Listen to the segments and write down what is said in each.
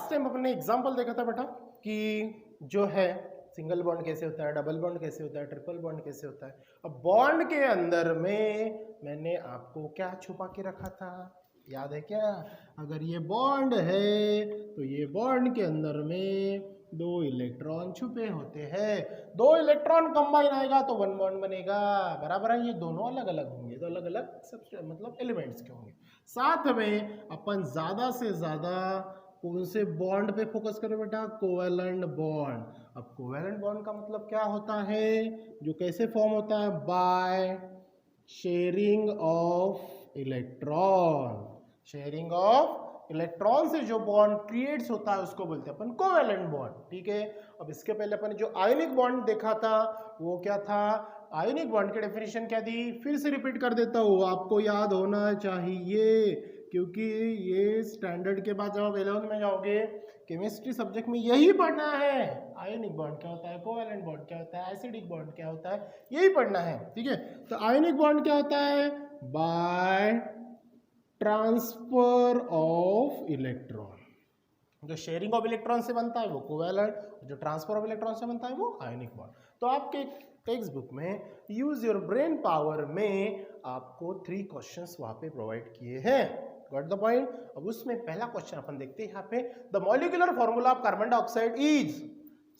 Last time अपने example देखा था बेटा कि जो है सिंगल बॉन्ड कैसे होता है, डबल बॉन्ड कैसे होता है, ट्रिपल बॉन्ड कैसे होता है। अब बॉन्ड के अंदर में मैंने आपको क्या छुपा के रखा था, याद है क्या? अगर ये बॉन्ड है तो ये बॉन्ड के अंदर में 2 इलेक्ट्रॉन छुपे होते हैं। 2 इलेक्ट्रॉन कंबाइन आएगा तो 1 बॉन्ड बनेगा, बराबर है। ये दोनों अलग अलग होंगे तो अलग अलग मतलब एलिमेंट्स के होंगे। साथ में अपन ज्यादा से ज्यादा कौन से बॉन्ड पे फोकस करें बेटा? Covalent bond. अब कोवेलेंट बॉन्ड का मतलब क्या होता है? जो कैसे फॉर्म होता है? By sharing of electron. Sharing of electron से जो बॉन्ड क्रिएट्स होता है उसको बोलते हैं अपन कोवेलेंट बॉन्ड, ठीक है। अब इसके पहले अपन जो आयोनिक बॉन्ड देखा था वो क्या था? आयोनिक बॉन्ड की डेफिनेशन क्या थी? फिर से रिपीट कर देता हूँ, आपको याद होना चाहिए, क्योंकि ये स्टैंडर्ड के बाद जब आप 11th में जाओगे केमिस्ट्री सब्जेक्ट में यही पढ़ना है। आयोनिक बॉन्ड क्या होता है, कोवेलेंट बॉन्ड क्या होता है, एसिडिक बॉन्ड क्या होता है, यही पढ़ना है, ठीक है। तो आयोनिक बॉन्ड क्या होता है? By transfer of electron. जो शेयरिंग ऑफ इलेक्ट्रॉन से बनता है वो कोवेलेंट, जो ट्रांसफर ऑफ इलेक्ट्रॉन से बनता है वो आयोनिक बॉन्ड। तो आपके टेक्स्ट बुक में यूज योर ब्रेन पावर में आपको 3 क्वेश्चंस वहां पे प्रोवाइड किए हैं। Got the point? अब उसमें पहला क्वेश्चन अपन देखते हैं यहाँ पे, the molecular formula of carbon dioxide is,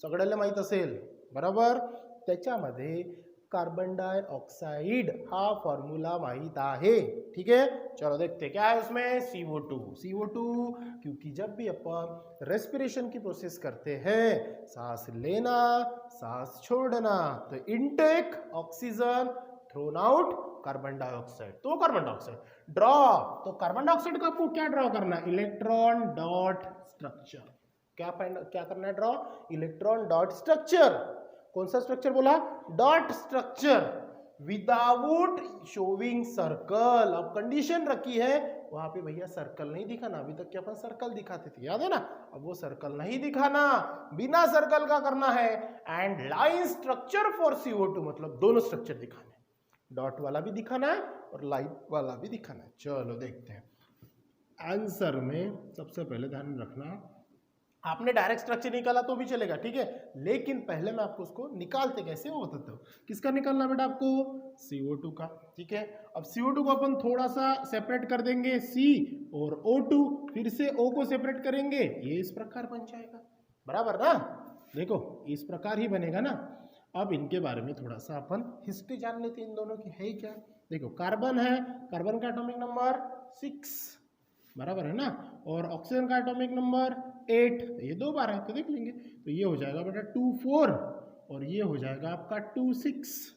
सगळ्याला माहित असेल बरोबर। त्याच्यामध्ये कार्बन डायऑक्साइड हा फॉर्मूला माहित आहे, ठीक है। चलो देखते क्या है उसमें, CO2। CO2 क्योंकि जब भी अपन रेस्पिरेशन की प्रोसेस करते हैं, सांस लेना सांस छोड़ना, तो intake oxygen, thrown out carbon dioxide, तो कार्बन डाइऑक्साइड ड्रॉ। तो कार्बन डाइऑक्साइड का आपको क्या ड्रॉ करना है? Electron dot structure. क्या करना है? Draw electron dot structure. कौन सा स्ट्रक्चर बोला? Dot structure, without showing circle. अब कंडीशन रखी है वहां पे भैया सर्कल नहीं दिखाना, अभी तक क्या अपन सर्कल दिखाते थे, याद है ना। अब वो सर्कल नहीं दिखाना, बिना सर्कल का करना है। And line structure for CO2, मतलब दोनों स्ट्रक्चर दिखाने, डॉट वाला भी दिखाना है और लाइन वाला भी दिखाना है। चलो देखते हैं आंसर में। सबसे पहले ध्यान रखना, आपने डायरेक्ट स्ट्रक्चर निकाला तो भी चलेगा, ठीक है, लेकिन पहले मैं आपको उसको निकालते कैसे वो बताता हूँ। किसका निकालना बेटा आपको? CO2 का, ठीक है। अब CO2 को अपन थोड़ा सा सेपरेट कर देंगे, C और O2, फिर से O को सेपरेट करेंगे, ये इस प्रकार बन जाएगा, बराबर ना। देखो इस प्रकार ही बनेगा ना। अब इनके बारे में थोड़ा सा अपन हिस्ट्री जान लेते हैं, इन दोनों की है क्या। देखो कार्बन है, कार्बन का एटॉमिक नंबर 6, बराबर है ना, और ऑक्सीजन का एटॉमिक नंबर 8, ये 2 बार है तो देख लेंगे। तो ये हो जाएगा बेटा 2 4 और ये हो जाएगा आपका 2 6,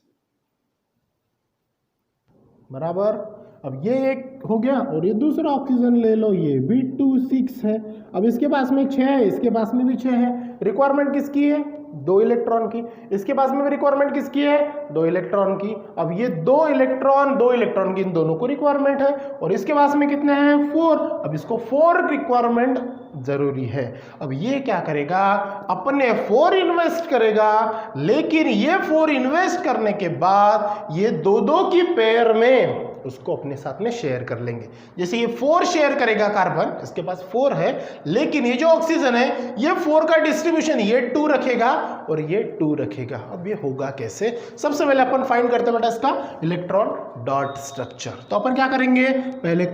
बराबर। अब ये एक हो गया और ये दूसरा ऑक्सीजन ले लो, ये भी 2 6 है। अब इसके पास में 6 है, इसके पास में भी 6 है। रिक्वायरमेंट किसकी है? 2 इलेक्ट्रॉन की। इसके पास में भी रिक्वायरमेंट किसकी है? 2 इलेक्ट्रॉन की। अब ये 2 इलेक्ट्रॉन की इन दोनों को रिक्वायरमेंट है, और इसके पास में कितने हैं? 4। अब इसको 4 रिक्वायरमेंट जरूरी है। अब ये क्या करेगा? अपने 4 इन्वेस्ट करेगा, लेकिन ये 4 इन्वेस्ट करने के बाद ये 2 की पेयर में उसको अपने साथ में शेयर कर लेंगे। जैसे ये 4 शेयर करेगा कार्बन, इसके पास 4 है, लेकिन ये जो ऑक्सीजन है ये 4 का डिस्ट्रीब्यूशन ये 2 रखेगा और ये 2 रखेगा। अब ये होगा कैसे? सबसे पहले अपन फाइंड करते हैं बेटा इसका इलेक्ट्रॉन डॉट स्ट्रक्चर। तो अपन क्या करेंगे? पहले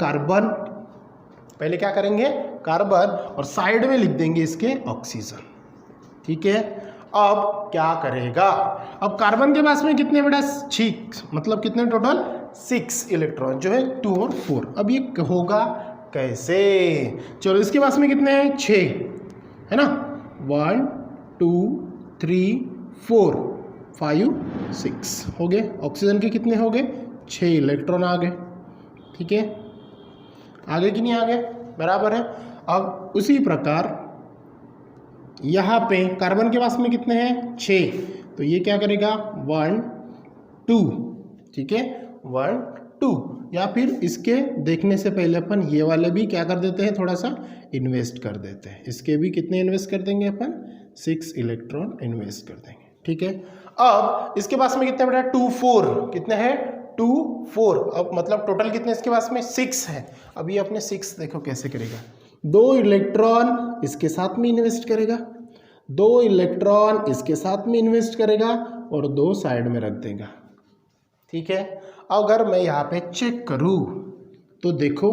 क्या करेंगे? कार्बन, और साइड में लिख देंगे इसके ऑक्सीजन, ठीक है। अब क्या करेगा? अब कार्बन के पास में कितने बेटा? 6, मतलब कितने टोटल? 6 इलेक्ट्रॉन जो है 2 और 4। अब ये होगा कैसे? चलो इसके पास में कितने हैं? 6 है ना, 1 2 3 4 5 6 हो गए। ऑक्सीजन के कितने हो गए? 6 इलेक्ट्रॉन आ गए, ठीक है। आगे कि नहीं आ गए? बराबर है। अब उसी प्रकार यहाँ पे कार्बन के पास में कितने हैं? 6, तो ये क्या करेगा? 1 2, ठीक है, 1 2। या फिर इसके देखने से पहले अपन ये वाले भी क्या कर देते हैं? थोड़ा सा इन्वेस्ट कर देते हैं। इसके भी कितने इन्वेस्ट कर देंगे अपन? 6 इलेक्ट्रॉन इन्वेस्ट कर देंगे, ठीक है। अब इसके पास में कितने बेटा? 2 4, कितने हैं? 2 4। अब मतलब टोटल कितने इसके पास में? 6 है। अब ये अपने 6 देखो कैसे करेगा, 2 इलेक्ट्रॉन इसके साथ में इन्वेस्ट करेगा, 2 इलेक्ट्रॉन इसके साथ में इन्वेस्ट करेगा और 2 साइड में रख देगा। ठीक है, अगर मैं यहाँ पे चेक करूँ तो देखो,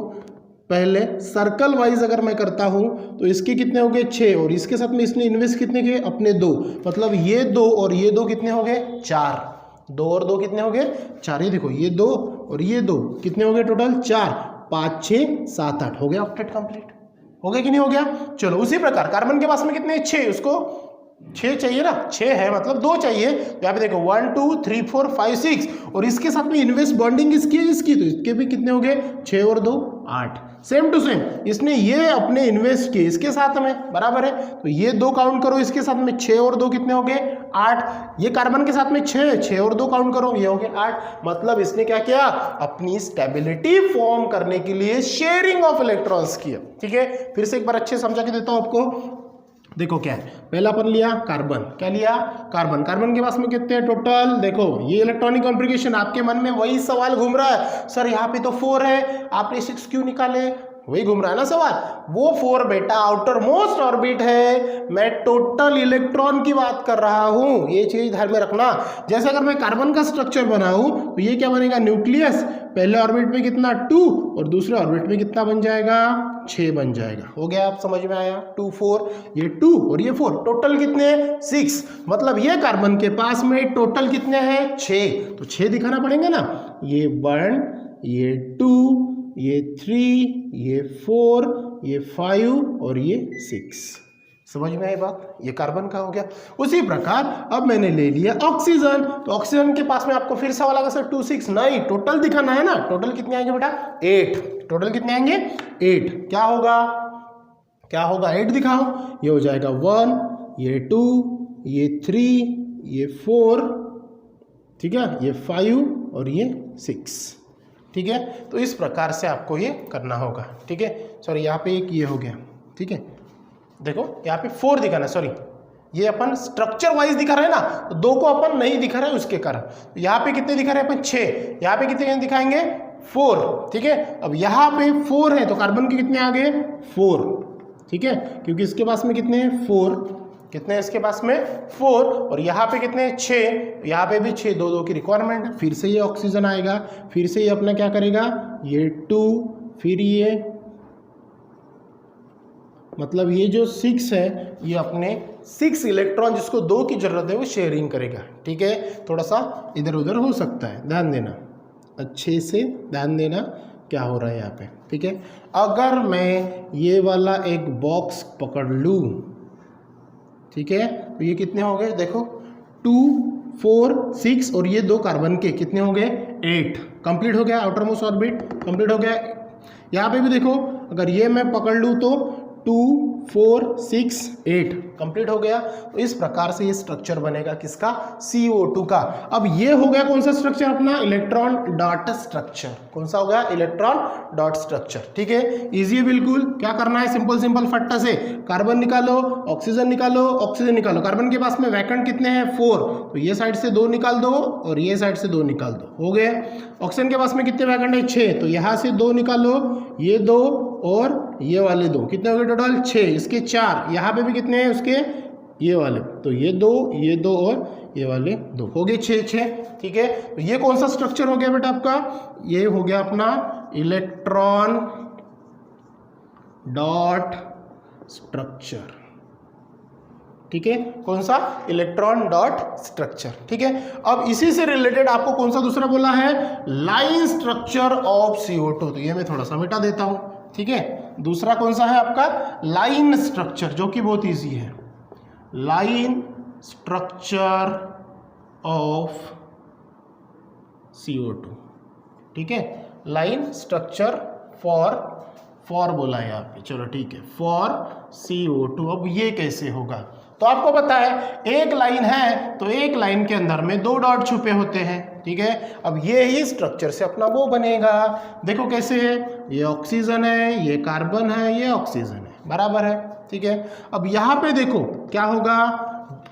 पहले सर्कल वाइज अगर मैं करता हूँ तो इसके कितने हो गए 6 और इसके साथ में इसने इन्वेस्ट कितने किए अपने 2, मतलब ये 2 और ये 2 कितने हो गए 4, 2 और 2 कितने हो गए 4। ये देखो ये 2 और ये 2 कितने हो गए टोटल 4, 5 6 7 8 हो गया ऑक्टेट कंप्लीट। हो गया कि नहीं हो गया? चलो उसी प्रकार कार्बन के पास में कितने 6, उसको 6 चाहिए ना, 6 है मतलब 2 चाहिए। यहाँ पे देखो 1 2 3 4 5 6 और इसके साथ में इन्वेस्ट बॉन्डिंग इसकी है इसकी, तो इसके भी कितने हो गए 6 और 2 8। सेम टू सेम इसने ये अपने इन्वेस्ट किए इसके साथ में, बराबर है, तो ये 2 काउंट करो इसके साथ में 6 और 2 कितने हो गए 8। ये कार्बन के साथ में 6 और 2 काउंट करो ये हो गए 8। मतलब इसने क्या किया, अपनी स्टेबिलिटी फॉर्म करने के लिए शेयरिंग ऑफ इलेक्ट्रॉन्स किया। ठीक है, फिर से एक बार अच्छे समझा के देता हूं आपको। देखो क्या है, पहला अपन लिया कार्बन, क्या लिया कार्बन, कार्बन के पास में कितने हैं टोटल, देखो ये इलेक्ट्रॉनिक कॉन्फ़िगरेशन, आपके मन में वही सवाल घूम रहा है, सर यहाँ पे तो 4 है आपने 6 क्यों निकाले, वही घूम रहा है ना सवाल। वो 4 बेटा आउटर मोस्ट ऑर्बिट है, मैं टोटल इलेक्ट्रॉन की बात कर रहा हूं, ये चीज ध्यान में रखना। जैसे अगर मैं कार्बन का स्ट्रक्चर बनाऊं तो ये क्या बनेगा, न्यूक्लियस, पहले ऑर्बिट में कितना 2 और दूसरे ऑर्बिट में कितना बन जाएगा 6 बन जाएगा। हो गया, आप समझ में आया, 2 4, ये 2 और ये 4, टोटल कितने 6, मतलब ये कार्बन के पास में टोटल कितने हैं 6, तो 6 दिखाना पड़ेंगे ना, ये 1, ये 2, ये 3, ये 4, ये 5 और ये 6। समझ में आई बात, ये कार्बन का हो गया। उसी प्रकार अब मैंने ले लिया ऑक्सीजन, तो ऑक्सीजन के पास में आपको फिर सवाल आएगा सर 2 6 नहीं, टोटल दिखाना है ना, टोटल कितने आएंगे बेटा 8, टोटल कितने आएंगे 8, क्या होगा 8 दिखाओ, ये हो जाएगा 1, ये 2, ये 3, ये 4, ठीक है, ये 5 और ये 6। ठीक है, तो इस प्रकार से आपको ये करना होगा। ठीक है, सॉरी यहाँ पे एक ये हो गया। ठीक है, देखो यहाँ पे 4 दिखाना, सॉरी ये अपन स्ट्रक्चर वाइज दिखा रहे हैं ना, तो 2 को अपन नहीं दिखा रहे उसके कारण। तो यहाँ पे कितने दिखा रहे हैं अपन 6, यहाँ पे कितने दिखाएंगे 4। ठीक है, अब यहाँ पे 4 है तो कार्बन के कितने आ गए 4। ठीक है, क्योंकि इसके पास में कितने हैं 4, कितने हैं इसके पास में 4 और यहाँ पे कितने 6, यहाँ पे भी 6, 2 2 की रिक्वायरमेंट है। फिर से ये ऑक्सीजन आएगा, फिर से ये अपना क्या करेगा, ये 2, फिर ये मतलब ये जो 6 है ये अपने 6 इलेक्ट्रॉन जिसको 2 की जरूरत है वो शेयरिंग करेगा। ठीक है, थोड़ा सा इधर उधर हो सकता है, ध्यान देना, अच्छे से ध्यान देना क्या हो रहा है यहाँ पे। ठीक है, अगर मैं ये वाला एक बॉक्स पकड़ लूँ, ठीक है, तो ये कितने हो गए देखो 2 4 6 और ये 2 कार्बन के कितने हो गए 8, कंप्लीट हो गया, आउटर मोस्ट ऑर्बिट कंप्लीट हो गया। यहाँ पे भी देखो अगर ये मैं पकड़ लूँ तो 2 4 6 8 कंप्लीट हो गया। तो इस प्रकार से ये स्ट्रक्चर बनेगा किसका, CO2 का। अब ये हो गया कौन सा स्ट्रक्चर अपना, इलेक्ट्रॉन डॉट स्ट्रक्चर। कौन सा हो गया, इलेक्ट्रॉन डॉट स्ट्रक्चर। ठीक है, इजी है बिल्कुल। क्या करना है, सिंपल फट्टा से कार्बन निकालो, ऑक्सीजन निकालो, ऑक्सीजन निकालो। कार्बन के पास में वैकेंट कितने हैं 4, तो ये साइड से 2 निकाल दो और ये साइड से 2 निकाल दो, हो गए। ऑक्सीजन के पास में कितने वैकेंट है 6, तो यहाँ से 2 निकालो, ये 2 और ये वाले 2, कितने हो गए टोटल 6, इसके 4, यहाँ पे भी कितने हैं उसके ये वाले, तो ये 2 और ये वाले 2, हो गए 6। ठीक है, तो ये कौन सा स्ट्रक्चर हो गया बेटा आपका, ये हो गया अपना इलेक्ट्रॉन डॉट स्ट्रक्चर। ठीक है, कौन सा, इलेक्ट्रॉन डॉट स्ट्रक्चर। ठीक है, अब इसी से रिलेटेड आपको कौन सा दूसरा बोला है, लाइन स्ट्रक्चर ऑफ CO2, तो ये मैं थोड़ा सा मिटा देता हूं। ठीक है, दूसरा कौन सा है आपका, लाइन स्ट्रक्चर, जो कि बहुत इजी है, लाइन स्ट्रक्चर ऑफ CO2। ठीक है, लाइन स्ट्रक्चर फॉर बोला है यहाँ पे, चलो ठीक है, फॉर CO2। अब ये कैसे होगा, तो आपको पता है एक लाइन है तो एक लाइन के अंदर में 2 डॉट छुपे होते हैं। ठीक है, अब ये ही स्ट्रक्चर से अपना वो बनेगा, देखो कैसे है, ये ऑक्सीजन है, ये कार्बन है, ये ऑक्सीजन है, बराबर है। ठीक है, अब यहाँ पे देखो क्या होगा,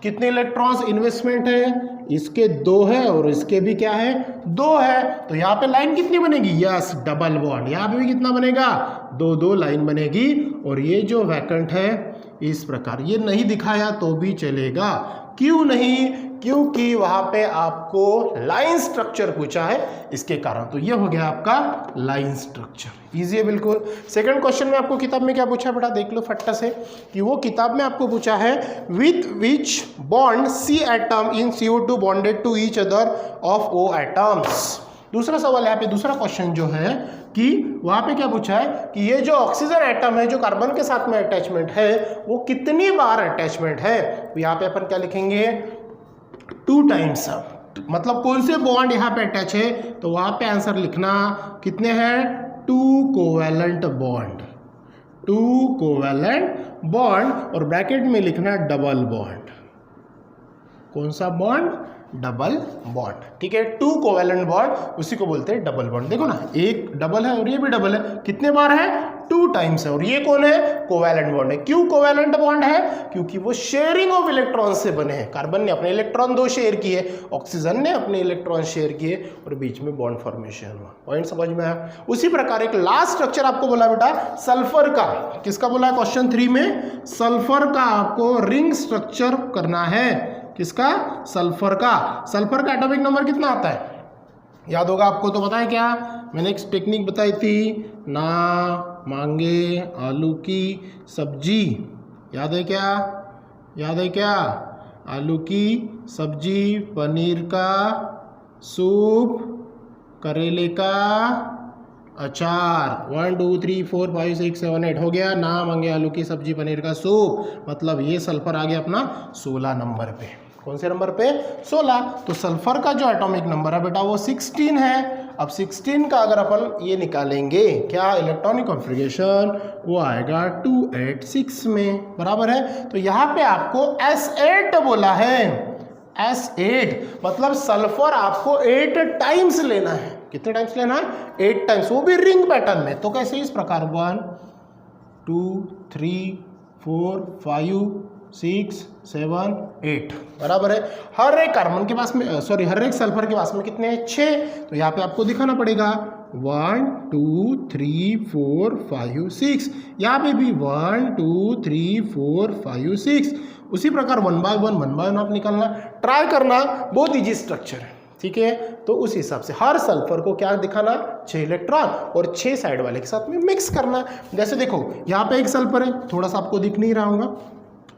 कितने इलेक्ट्रॉन्स इन्वेस्टमेंट है, इसके 2 है और इसके भी क्या है 2 है, तो यहाँ पे लाइन कितनी बनेगी, यस डबल बॉन्ड, यहाँ पे भी कितना बनेगा 2 लाइन बनेगी और ये जो वैकेंट है इस प्रकार। ये नहीं दिखाया तो भी चलेगा, क्यों नहीं? क्योंकि वहां पे आपको लाइन स्ट्रक्चर पूछा है, इसके कारण। तो ये हो गया आपका लाइन स्ट्रक्चर। इजी है बिल्कुल। सेकंड क्वेश्चन में आपको किताब में क्या पूछा है बेटा, देख लो फट्टा से कि वो किताब में आपको पूछा है with which bond C atom in CO2 bonded to each other of O atoms. दूसरा सवाल यहाँ पे, दूसरा क्वेश्चन जो है कि वहां पे क्या पूछा है कि ये जो ऑक्सीजन एटम है जो कार्बन के साथ में अटैचमेंट है वो कितनी बार अटैचमेंट है। तो यहाँ पे अपन क्या लिखेंगे, 2 टाइम्स। मतलब कौन से बॉन्ड यहाँ पे अटैच है, तो वहां पे आंसर लिखना कितने हैं, 2 कोवैलेंट बॉन्ड, 2 कोवैलेंट बॉन्ड, और ब्रैकेट में लिखना डबल बॉन्ड। कौन सा बॉन्ड, डबल बॉन्ड, ठीक है। 2 कोवैलेंट बॉन्ड उसी को बोलते हैं डबल बॉन्ड। देखो ना, एक डबल है और ये भी डबल है, कितने बार है, 2 टाइम्स है। और ये कौन है, कोवैलेंट बॉन्ड है। क्यों कोवैलेंट बॉन्ड है, क्योंकि वो शेयरिंग ऑफ इलेक्ट्रॉन से बने हैं। कार्बन ने अपने इलेक्ट्रॉन 2 शेयर किए, ऑक्सीजन ने अपने इलेक्ट्रॉन शेयर किए और बीच में बॉन्ड फॉर्मेशन हुआ। पॉइंट समझ में आया। उसी प्रकार एक लास्ट स्ट्रक्चर आपको बोला बेटा सल्फर का, किसका बोला है क्वेश्चन 3 में, सल्फर का आपको रिंग स्ट्रक्चर करना है। किसका, सल्फर का। सल्फर का एटॉमिक नंबर कितना आता है, याद होगा आपको, तो पता है क्या, मैंने एक टेक्निक बताई थी, ना मांगे आलू की सब्जी, याद है क्या, याद है क्या, आलू की सब्जी, पनीर का सूप, करेले का अचार। 1 2 3 4 5 6 7 8 हो गया, ना मांगे आलू की सब्जी पनीर का सूप। मतलब ये सल्फर आ गया अपना 16 नंबर पे। कौन से नंबर पे, 16। तो सल्फर का जो एटॉमिक नंबर है बेटा वो 16 है। अब 16 का अगर अपन ये निकालेंगे क्या, इलेक्ट्रॉनिक कॉन्फ़िगरेशन, वो आएगा 286 में, बराबर है। तो यहाँ पे आपको S8 बोला है, S8 मतलब सल्फर आपको 8 टाइम्स लेना है। कितने टाइम्स लेना है, 8 टाइम्स, वो भी रिंग पैटर्न में। तो कैसे, इस प्रकार 1 2 3 4 5 6 7 8, बराबर है। हर एक कार्बन के पास में, सॉरी हर एक सल्फर के पास में कितने हैं, 6। तो यहाँ पे आपको दिखाना पड़ेगा 1 2 3 4 5 6, यहाँ पे भी 1 2 3 4 5 6। उसी प्रकार 1 बाय 1 आप निकालना, ट्राई करना, बहुत ईजी स्ट्रक्चर है, ठीक है। तो उस हिसाब से हर सल्फर को क्या दिखाना, 6 इलेक्ट्रॉन और 6 साइड वाले के साथ में मिक्स करना। जैसे देखो यहाँ पे एक सल्फर है, थोड़ा सा आपको दिख नहीं रहा होगा,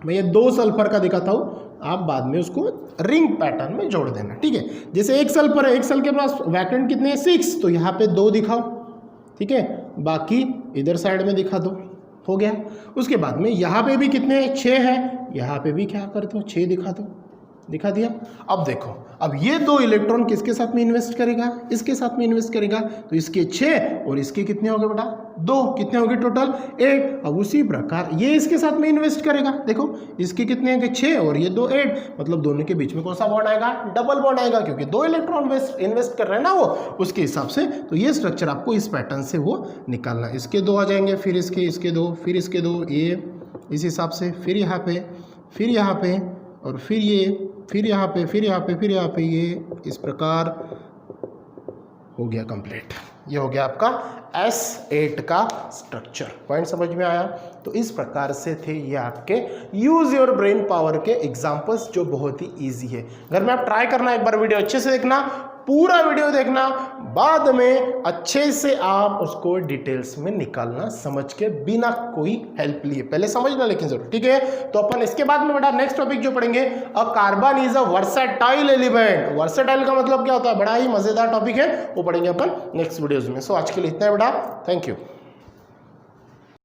मैं ये 2 सल्फर का दिखाता हूँ, आप बाद में उसको रिंग पैटर्न में जोड़ देना, ठीक है। जैसे एक सल्फर है, एक सेल के पास वैकेंट कितने हैं, 6, तो यहाँ पे 2 दिखाओ, ठीक है, बाकी इधर साइड में दिखा दो, हो गया। उसके बाद में यहाँ पे भी कितने हैं, 6 है, यहाँ पे भी क्या कर दो, 6 दिखा दो, दिखा दिया। अब देखो, अब ये 2 इलेक्ट्रॉन किसके साथ में इन्वेस्ट करेगा, इसके साथ में इन्वेस्ट करेगा। तो इसके 6 और इसके कितने हो गए बेटा, 2, कितने हो गए टोटल, 8। अब उसी प्रकार ये इसके साथ में इन्वेस्ट करेगा, देखो इसके कितने हैं, 6 और ये 2 8, मतलब दोनों के बीच में कौन सा बॉन्ड आएगा, डबल बॉन्ड आएगा, क्योंकि 2 इलेक्ट्रॉन इन्वेस्ट कर रहे हैं ना वो, उसके हिसाब से। तो ये स्ट्रक्चर आपको इस पैटर्न से वो निकालना, इसके 2 आ जाएंगे, फिर इसके 2, फिर इसके 2, ये इस हिसाब से, फिर यहाँ पे, फिर यहाँ पे, और फिर ये, फिर यहाँ पे, फिर यहाँ पे, फिर यहाँ पे, ये इस प्रकार हो गया कंप्लीट। ये हो गया आपका S8 का स्ट्रक्चर। पॉइंट समझ में आया। तो इस प्रकार से थे ये आपके यूज योर ब्रेन पावर के एग्जांपल्स, जो बहुत ही इजी है। घर में आप ट्राई करना, एक बार वीडियो अच्छे से देखना, पूरा वीडियो देखना, बाद में अच्छे से आप उसको डिटेल्स में निकालना, समझ के, बिना कोई हेल्प लिए। पहले समझना लेकिन जरूर, ठीक है। तो अपन इसके बाद में बेटा नेक्स्ट टॉपिक जो पढ़ेंगे, a carbon is a versatile element. Versatile का मतलब क्या होता है, बड़ा ही मजेदार टॉपिक है, वो पढ़ेंगे अपन नेक्स्ट वीडियोज में। सो आज के लिए इतना है बेटा, थैंक यू।